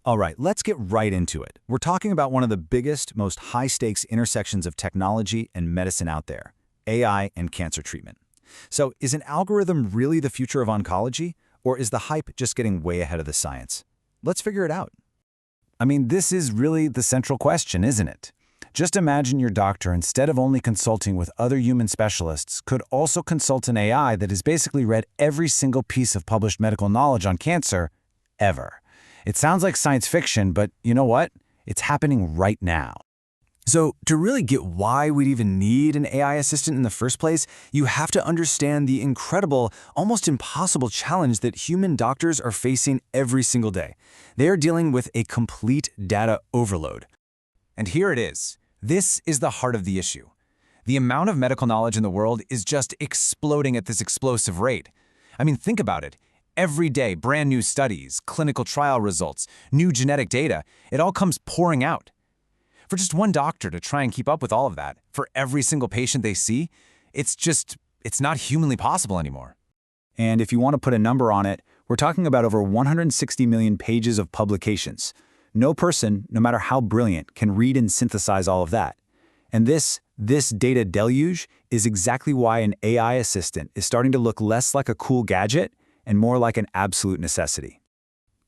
All right, let's get right into it. We're talking about one of the biggest, most high-stakes intersections of technology and medicine out there, AI and cancer treatment. So, is an algorithm really the future of oncology, or is the hype just getting way ahead of the science? Let's figure it out. I mean, this is really the central question, isn't it? Just imagine your doctor, instead of only consulting with other human specialists, could also consult an AI that has basically read every single piece of published medical knowledge on cancer ever. It sounds like science fiction, but you know what? It's happening right now. So, to really get why we'd even need an AI assistant in the first place, you have to understand the incredible, almost impossible challenge that human doctors are facing every single day. They are dealing with a complete data overload. And here it is. This is the heart of the issue. The amount of medical knowledge in the world is just exploding at this explosive rate. I mean, think about it. Every day, brand new studies, clinical trial results, new genetic data, it all comes pouring out. For just one doctor to try and keep up with all of that, for every single patient they see, it's not humanly possible anymore. And if you want to put a number on it, we're talking about over 160 million pages of publications. No person, no matter how brilliant, can read and synthesize all of that. And this data deluge is exactly why an AI assistant is starting to look less like a cool gadget and more like an absolute necessity.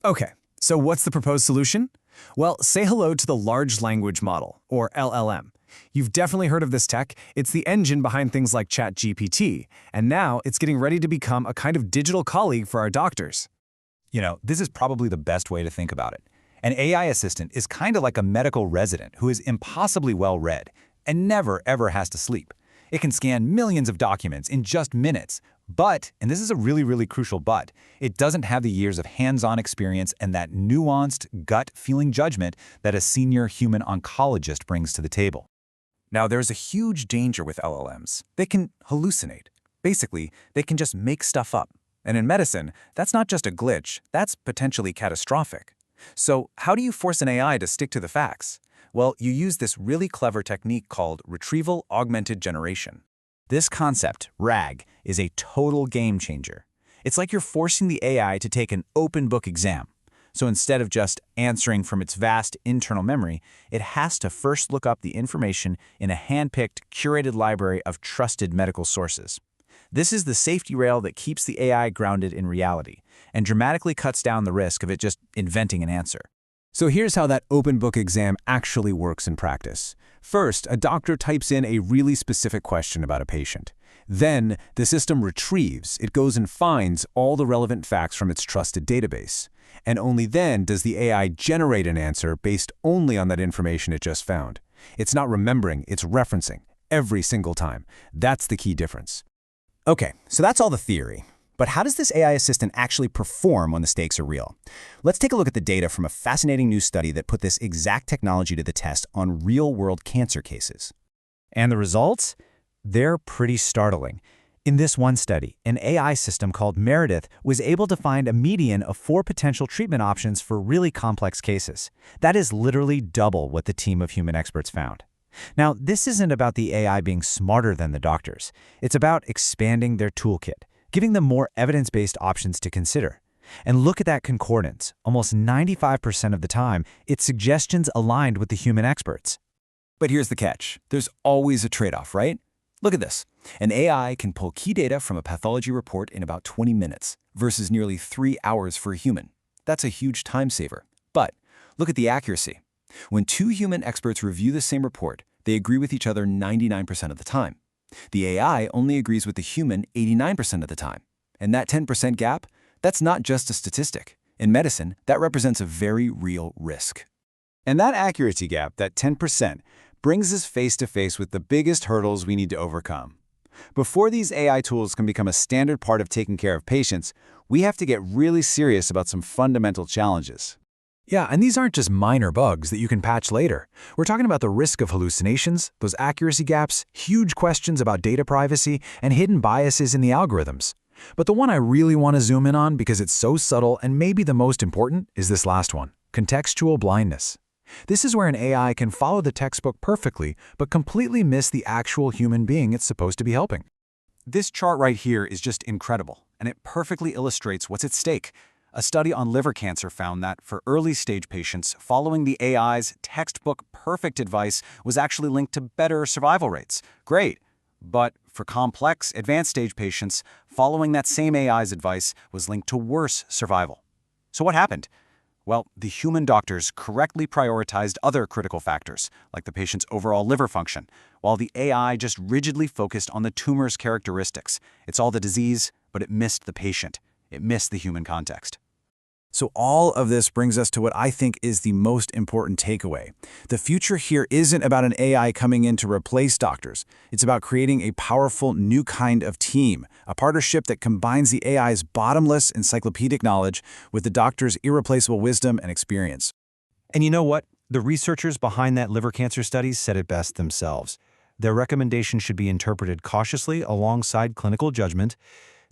Okay, so what's the proposed solution? Well, say hello to the large language model, or LLM. You've definitely heard of this tech. It's the engine behind things like ChatGPT, and now it's getting ready to become a kind of digital colleague for our doctors. You know, this is probably the best way to think about it. An AI assistant is kind of like a medical resident who is impossibly well-read and never, ever has to sleep. It can scan millions of documents in just minutes, but, and this is a really, really crucial but, it doesn't have the years of hands-on experience and that nuanced, gut-feeling judgment that a senior human oncologist brings to the table. Now, there's a huge danger with LLMs. They can hallucinate. Basically, they can just make stuff up. And in medicine, that's not just a glitch, that's potentially catastrophic. So, how do you force an AI to stick to the facts? Well, you use this really clever technique called retrieval augmented generation. This concept, RAG, is a total game changer. It's like you're forcing the AI to take an open book exam. So instead of just answering from its vast internal memory, it has to first look up the information in a hand-picked, curated library of trusted medical sources. This is the safety rail that keeps the AI grounded in reality and dramatically cuts down the risk of it just inventing an answer. So here's how that open book exam actually works in practice. First, a doctor types in a really specific question about a patient. Then, the system retrieves, it goes and finds all the relevant facts from its trusted database. And only then does the AI generate an answer based only on that information it just found. It's not remembering, it's referencing, every single time. That's the key difference. Okay, so that's all the theory. But how does this AI assistant actually perform when the stakes are real? Let's take a look at the data from a fascinating new study that put this exact technology to the test on real-world cancer cases. And the results? They're pretty startling. In this one study, an AI system called Meredith was able to find a median of 4 potential treatment options for really complex cases. That is literally double what the team of human experts found. Now, this isn't about the AI being smarter than the doctors. It's about expanding their toolkit, giving them more evidence-based options to consider. And look at that concordance. Almost 95% of the time, its suggestions aligned with the human experts. But here's the catch. There's always a trade-off, right? Look at this. An AI can pull key data from a pathology report in about 20 minutes versus nearly 3 hours for a human. That's a huge time saver. But look at the accuracy. When 2 human experts review the same report, they agree with each other 99% of the time. The AI only agrees with the human 89% of the time. And that 10% gap, that's not just a statistic. In medicine, that represents a very real risk. And that accuracy gap, that 10%, brings us face to face with the biggest hurdles we need to overcome. Before these AI tools can become a standard part of taking care of patients, we have to get really serious about some fundamental challenges. Yeah, and these aren't just minor bugs that you can patch later. We're talking about the risk of hallucinations, those accuracy gaps, huge questions about data privacy, and hidden biases in the algorithms. But the one I really want to zoom in on because it's so subtle and maybe the most important is this last one, contextual blindness. This is where an AI can follow the textbook perfectly, but completely miss the actual human being it's supposed to be helping. This chart right here is just incredible, and it perfectly illustrates what's at stake. A study on liver cancer found that for early-stage patients, following the AI's textbook-perfect advice was actually linked to better survival rates. Great. But for complex, advanced-stage patients, following that same AI's advice was linked to worse survival. So what happened? Well, the human doctors correctly prioritized other critical factors, like the patient's overall liver function, while the AI just rigidly focused on the tumor's characteristics. It's all the disease, but it missed the patient. It missed the human context. So all of this brings us to what I think is the most important takeaway. The future here isn't about an AI coming in to replace doctors. It's about creating a powerful new kind of team, a partnership that combines the AI's bottomless encyclopedic knowledge with the doctor's irreplaceable wisdom and experience. And you know what? The researchers behind that liver cancer study said it best themselves. Their recommendation should be interpreted cautiously alongside clinical judgment.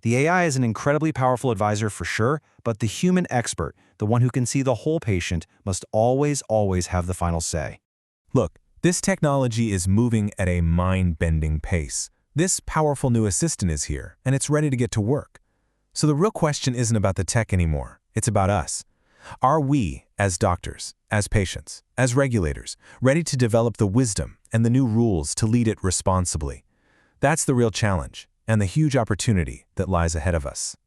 The AI is an incredibly powerful advisor for sure, but the human expert, the one who can see the whole patient, must always have the final say. Look, this technology is moving at a mind-bending pace. This powerful new assistant is here, and it's ready to get to work. So the real question isn't about the tech anymore. It's about us. Are we, as doctors, as patients, as regulators, ready to develop the wisdom and the new rules to lead it responsibly? That's the real challenge and the huge opportunity that lies ahead of us.